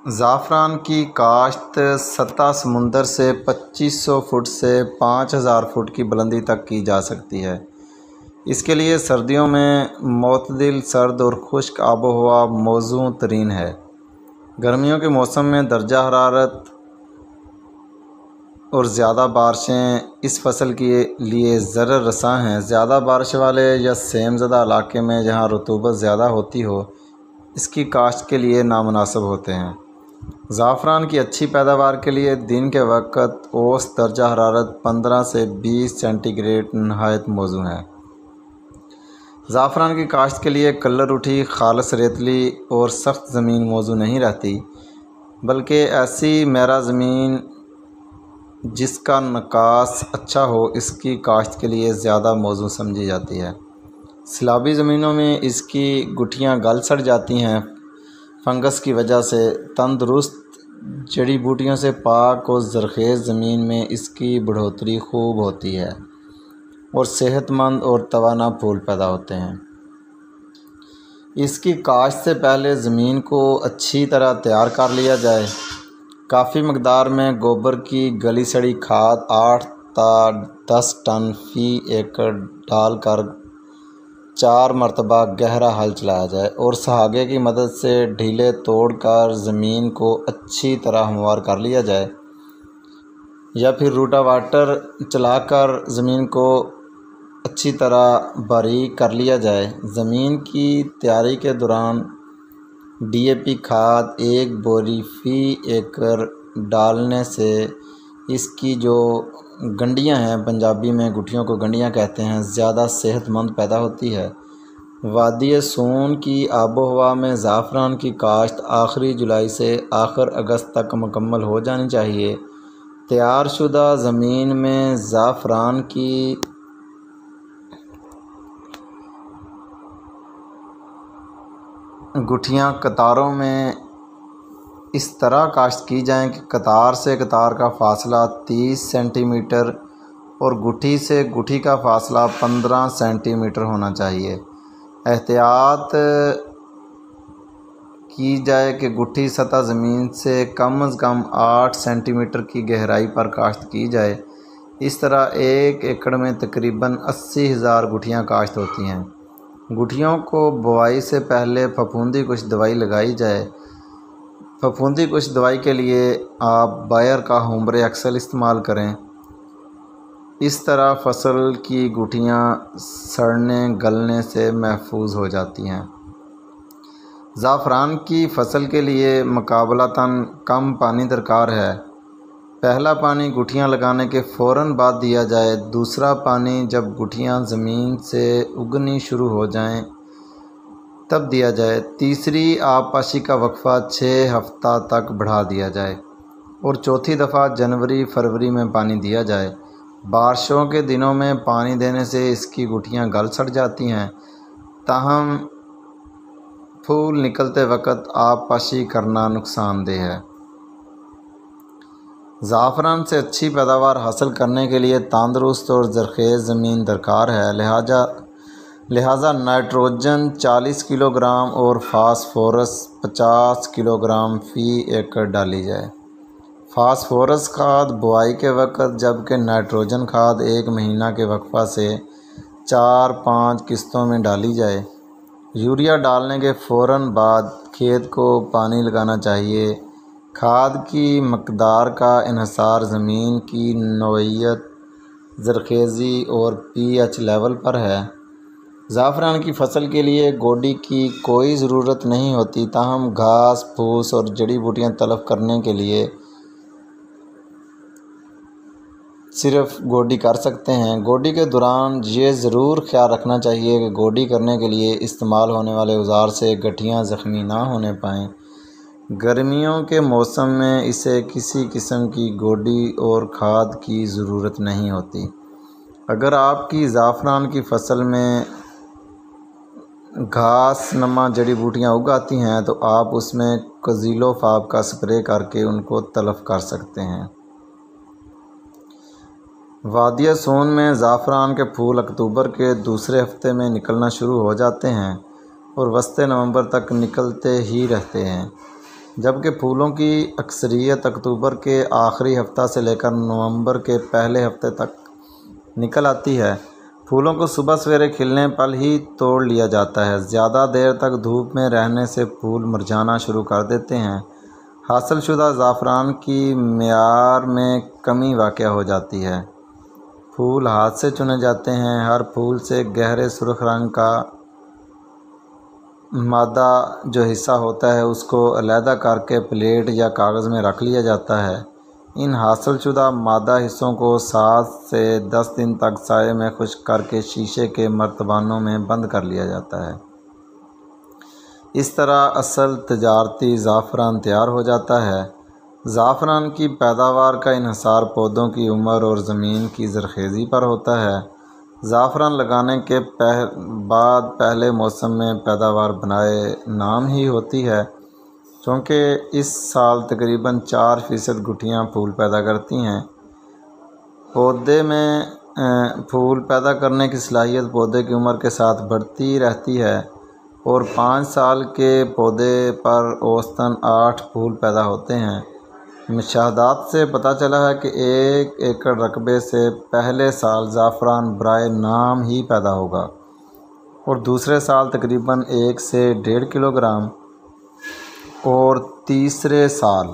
زعفران کی کاشت سطح سمندر سے 2500 فٹ سے 5000 فٹ کی بلندی تک کی جا سکتی ہے۔ اس کے لیے سردیوں میں معتدل سرد اور خشک آب و ہوا موزوں ترین ہے۔ گرمیوں کے موسم میں درجہ حرارت اور زیادہ بارشیں اس فصل کے لیے ضرر رساں ہیں۔ زیادہ بارش والے یا سیم زدہ علاقے میں جہاں رطوبت زیادہ ہوتی ہو، اس کی کاشت کے لیے نامناسب ہوتے ہیں۔ زعفران کی اچھی پیداوار کے لیے دن کے وقت اوسط درجہ حرارت 15 سے 20 سینٹی گریڈ نہایت موزوں ہے۔ زعفران کی کاشت کے لیے کلر اٹھی، خالص ریتلی اور سخت زمین موزوں نہیں رہتی، بلکہ ایسی میرا زمین جس کا نکاس اچھا ہو اس کی کاشت کے لیے زیادہ موزوں سمجھی جاتی ہے۔ سیلابی زمینوں میں اس کی گٹھیاں گل سڑ جاتی ہیں فنگس کی وجہ سے۔ تندرست جڑی بوٹیوں سے پاک اور زرخیز زمین میں اس کی بڑھوتری خوب ہوتی ہے اور صحت مند اور توانا پھول پیدا ہوتے ہیں۔ اس کی کاشت سے پہلے زمین کو اچھی طرح تیار کر لیا جائے۔ کافی مقدار میں گوبر کی گلی سڑی کھاد 8 تا 10 ٹن فی ایکڑ ڈال کر 4 مرتبہ گہرا ہل چلایا جائے اور سہاگے کی مدد سے ڈھیلے توڑ کر زمین کو اچھی طرح ہموار کر لیا جائے، یا پھر روٹا واٹر چلا کر زمین کو اچھی طرح باریک کر لیا جائے۔ زمین کی تیاری کے دوران ڈی اے پی کھاد 1 بوری فی ایکڑ ڈالنے سے اس کی جو گنڈیاں ہیں، پنجابی میں گٹھیوں کو گنڈیاں کہتے ہیں، زیادہ صحت مند پیدا ہوتی ہے۔ وادی سون کی آب و ہوا میں زعفران کی کاشت آخری جولائی سے آخر اگست تک مکمل ہو جانی چاہیے۔ تیار شدہ زمین میں زعفران کی گٹھیاں قطاروں میں اس طرح کاشت کی جائیں کہ قطار سے قطار کا فاصلہ 30 سینٹی میٹر اور گٹھی سے گٹھی کا فاصلہ 15 سینٹی میٹر ہونا چاہیے۔ احتیاط کی جائے کہ گٹھی سطح زمین سے کم از کم 8 سینٹی میٹر کی گہرائی پر کاشت کی جائے۔ اس طرح 1 ایکڑ میں تقریباً 80,000 گٹھیاں کاشت ہوتی ہیں۔ گٹھیوں کو بوائی سے پہلے پھپھوندی کش دوائی لگائی جائے۔ پھپھوندی کش دوائی کے لیے آپ بائر کا ہومبر ایکسل استعمال کریں۔ اس طرح فصل کی گٹھیاں سڑنے گلنے سے محفوظ ہو جاتی ہیں۔ زعفران کی فصل کے لیے مقابلتاً کم پانی درکار ہے۔ پہلا پانی گٹھیاں لگانے کے فوراً بعد دیا جائے۔ دوسرا پانی جب گٹھیاں زمین سے اگنی شروع ہو جائیں تب دیا جائے۔ تیسری آب پاشی کا وقفہ 6 ہفتہ تک بڑھا دیا جائے اور چوتھی دفعہ جنوری فروری میں پانی دیا جائے۔ بارشوں کے دنوں میں پانی دینے سے اس کی گٹھیاں گل سڑ جاتی ہیں، تاہم پھول نکلتے وقت آب پاشی کرنا نقصان دہ ہے۔ زعفران سے اچھی پیداوار حاصل کرنے کے لیے تندرست اور زرخیز زمین درکار ہے، لہٰذا نائٹروجن 40 کلو گرام اور فاسفورس 50 کلو گرام فی ایکڑ ڈالی جائے۔ فاسفورس کھاد بوائی کے وقت جبکہ نائٹروجن کھاد 1 مہینہ کے وقفہ سے 4-5 قسطوں میں ڈالی جائے۔ یوریا ڈالنے کے فوراً بعد کھیت کو پانی لگانا چاہیے۔ کھاد کی مقدار کا انحصار زمین کی نوعیت، زرخیزی اور پی ایچ لیول پر ہے۔ زعفران کی فصل کے لیے گوڈی کی کوئی ضرورت نہیں ہوتی، تاہم گھاس پھوس اور جڑی بوٹیاں تلف کرنے کے لیے صرف گوڈی کر سکتے ہیں۔ گوڈی کے دوران یہ ضرور خیال رکھنا چاہیے کہ گوڈی کرنے کے لیے استعمال ہونے والے اوزار سے گٹھیاں زخمی نہ ہونے پائیں۔ گرمیوں کے موسم میں اسے کسی قسم کی گوڈی اور کھاد کی ضرورت نہیں ہوتی۔ اگر آپ کی زعفران کی فصل میں گھاس نما جڑی بوٹیاں اگاتی ہیں تو آپ اس میں کزیلوفاپ کا سپرے کر کے ان کو تلف کر سکتے ہیں۔ وادی سون میں زعفران کے پھول اکتوبر کے دوسرے ہفتے میں نکلنا شروع ہو جاتے ہیں اور وسط نومبر تک نکلتے ہی رہتے ہیں۔ جبکہ پھولوں کی اکثریت اکتوبر کے آخری ہفتہ سے لے کر نومبر کے پہلے ہفتے تک نکل آتی ہے۔ پھولوں کو صبح سویرے کھلنے پر ہی توڑ لیا جاتا ہے۔ زیادہ دیر تک دھوپ میں رہنے سے پھول مرجھانا شروع کر دیتے ہیں۔ حاصل شدہ زعفران کی معیار میں کمی واقع ہو جاتی ہے۔ پھول ہاتھ سے چنے جاتے ہیں۔ ہر پھول سے گہرے سرخ رنگ کا مادہ جو حصہ ہوتا ہے اس کو علیحدہ کر کے پلیٹ یا کاغذ میں رکھ لیا جاتا ہے۔ ان حاصل شدہ مادہ حصوں کو 7 سے 10 دن تک سائے میں خشک کر کے شیشے کے مرتبانوں میں بند کر لیا جاتا ہے۔ اس طرح اصل تجارتی زعفران تیار ہو جاتا ہے۔ زعفران کی پیداوار کا انحصار پودوں کی عمر اور زمین کی زرخیزی پر ہوتا ہے۔ زعفران لگانے کے بعد پہلے موسم میں پیداوار بنائے نام ہی ہوتی ہے، چونکہ اس سال تقریباً 4% گٹھیاں پھول پیدا کرتی ہیں۔ پودے میں پھول پیدا کرنے کی صلاحیت پودے کی عمر کے ساتھ بڑھتی رہتی ہے اور 5 سال کے پودے پر اوسطاً 8 پھول پیدا ہوتے ہیں۔ مشاہدات سے پتہ چلا ہے کہ 1 ایکڑ رقبے سے پہلے سال زعفران برائے نام ہی پیدا ہوگا اور دوسرے سال تقریباً 1 سے 1.5 کلو گرام اور تیسرے سال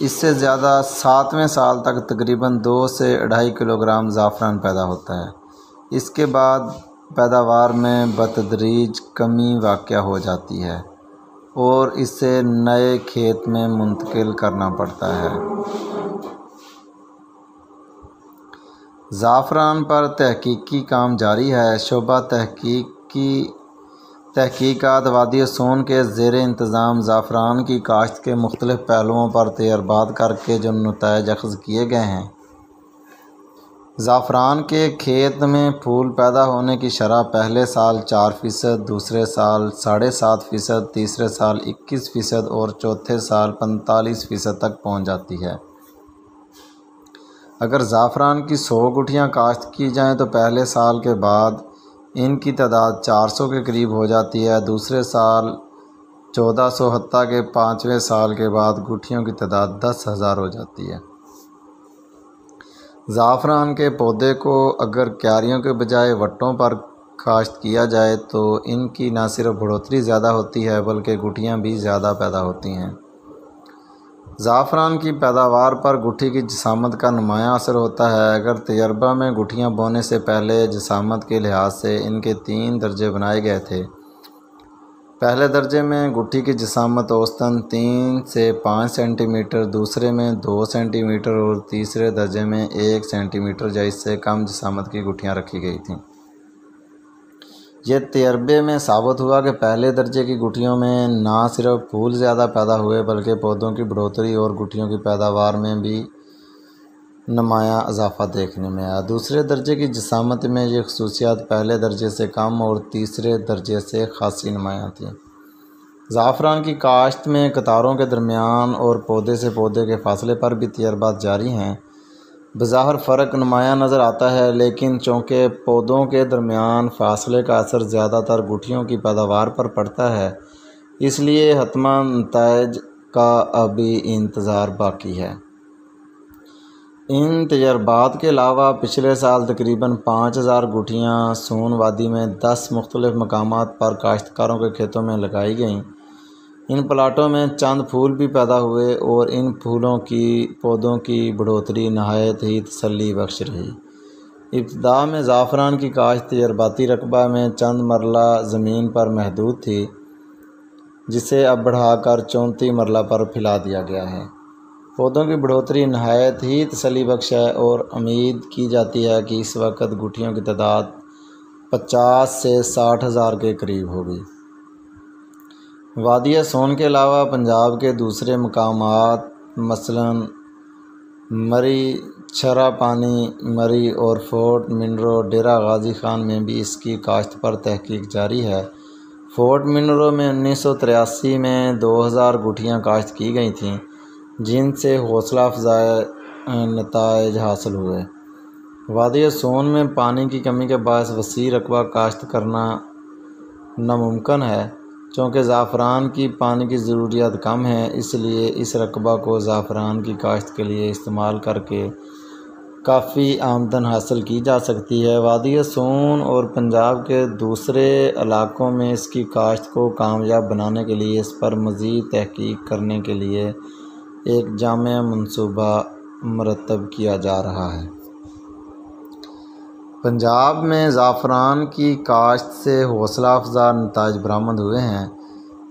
اس سے زیادہ 7ویں سال تک تقریباً 2 سے 2.5 کلو گرام زعفران پیدا ہوتا ہے۔ اس کے بعد پیداوار میں بتدریج کمی واقع ہو جاتی ہے اور اسے نئے کھیت میں منتقل کرنا پڑتا ہے۔ زعفران پر تحقیقی کام جاری ہے۔ شعبہ تحقیقات وادی سون کے زیر انتظام زعفران کی کاشت کے مختلف پہلوؤں پر تجربات کر کے جو نتائج اخذ کیے گئے ہیں۔ زعفران کے کھیت میں پھول پیدا ہونے کی شرح پہلے سال 4%، دوسرے سال 7.5%، تیسرے سال 21% اور چوتھے سال 45% تک پہنچ جاتی ہے۔ اگر زعفران کی 100 گٹھیاں کاشت کی جائیں تو پہلے سال کے بعد ان کی تعداد 400 کے قریب ہو جاتی ہے، دوسرے سال 1400، حتیٰ کہ 5ویں سال کے بعد گٹھیوں کی تعداد 10,000 ہو جاتی ہے۔ زعفران کے پودے کو اگر کیاریوں کے بجائے وٹوں پر کاشت کیا جائے تو ان کی نہ صرف بڑھوتری زیادہ ہوتی ہے بلکہ گٹھیاں بھی زیادہ پیدا ہوتی ہیں۔ زعفران کی پیداوار پر گٹھی کی جسامت کا نمایاں اثر ہوتا ہے۔ اگر تجربہ میں گٹھیاں بونے سے پہلے جسامت کے لحاظ سے ان کے 3 درجے بنائے گئے تھے۔ پہلے درجے میں گٹھی کی جسامت اوسطاً 3 سے 5 سینٹی میٹر، دوسرے میں 2 سینٹی میٹر اور تیسرے درجے میں 1 سینٹی میٹر یا اس سے کم جسامت کی گٹھیاں رکھی گئی تھیں۔ یہ تجربے میں ثابت ہوا کہ پہلے درجے کی گٹھیوں میں نہ صرف پھول زیادہ پیدا ہوئے بلکہ پودوں کی بڑھوتری اور گٹھیوں کی پیداوار میں بھی نمایاں اضافہ دیکھنے میں آیا۔ دوسرے درجے کی جسامت میں یہ خصوصیات پہلے درجے سے کم اور تیسرے درجے سے خاصی نمایاں تھیں۔ زعفران کی کاشت میں قطاروں کے درمیان اور پودے سے پودے کے فاصلے پر بھی تجربات جاری ہیں۔ بظاہر فرق نمایاں نظر آتا ہے، لیکن چونکہ پودوں کے درمیان فاصلے کا اثر زیادہ تر گٹھیوں کی پیداوار پر پڑتا ہے، اس لیے حتمی نتائج کا ابھی انتظار باقی ہے۔ ان تجربات کے علاوہ پچھلے سال تقریباً 5,000 گٹھیاں سون وادی میں 10 مختلف مقامات پر کاشتکاروں کے کھیتوں میں لگائی گئیں۔ ان پلاٹوں میں چند پھول بھی پیدا ہوئے اور ان پھولوں کی پودوں کی بڑھوتری نہایت ہی تسلی بخش رہی۔ ابتدا میں زعفران کی کاشت تجرباتی رقبہ میں چند مرلہ زمین پر محدود تھی، جسے اب بڑھا کر 34 مرلہ پر پھیلا دیا گیا ہے۔ پودوں کی بڑھوتری نہایت ہی تسلی بخش ہے اور امید کی جاتی ہے کہ اس وقت گٹھیوں کی تعداد 50 سے 60,000 کے قریب ہوگی۔ وادی سون کے علاوہ پنجاب کے دوسرے مقامات مثلاً مری، چھرا پانی، مری اور فورٹ منرو، ڈیرہ غازی خان میں بھی اس کی کاشت پر تحقیق جاری ہے۔ فورٹ منرو میں 1983 میں 2,000 گٹھیاں کاشت کی گئی تھیں، جن سے حوصلہ افزا نتائج حاصل ہوئے۔ وادی سون میں پانی کی کمی کے باعث وسیع رقبہ کاشت کرنا ناممکن ہے۔ چونکہ زعفران کی پانی کی ضروریات کم ہیں، اس لیے اس رقبہ کو زعفران کی کاشت کے لیے استعمال کر کے کافی آمدن حاصل کی جا سکتی ہے۔ وادی سون اور پنجاب کے دوسرے علاقوں میں اس کی کاشت کو کامیاب بنانے کے لیے اس پر مزید تحقیق کرنے کے لیے ایک جامع منصوبہ مرتب کیا جا رہا ہے۔ پنجاب میں زعفران کی کاشت سے حوصلہ افزا نتائج برآمد ہوئے ہیں۔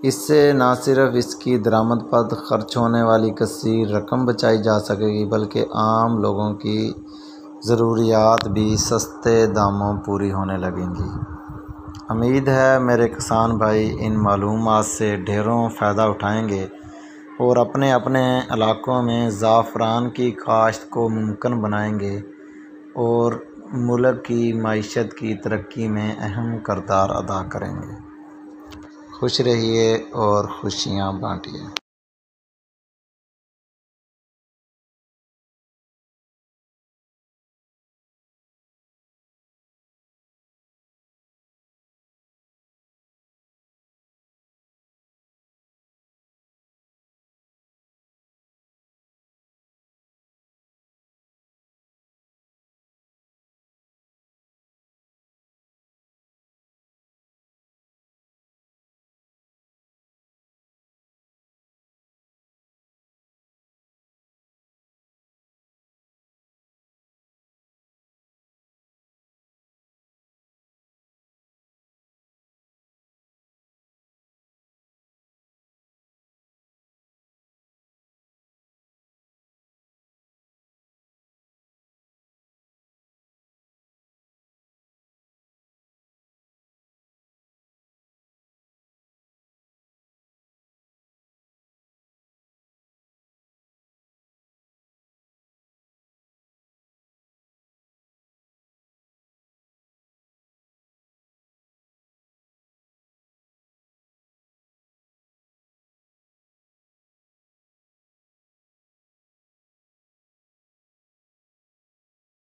اس سے نہ صرف اس کی درآمد پر خرچ ہونے والی کثیر رقم بچائی جا سکے گی بلکہ عام لوگوں کی ضروریات بھی سستے داموں پوری ہونے لگیں گی۔ امید ہے میرے کسان بھائی ان معلومات سے ڈھیروں فائدہ اٹھائیں گے اور اپنے اپنے علاقوں میں زعفران کی کاشت کو ممکن بنائیں گے اور ملک کی معیشت کی ترقی میں اہم کردار ادا کریں گے۔ خوش رہیے اور خوشیاں بانٹیے۔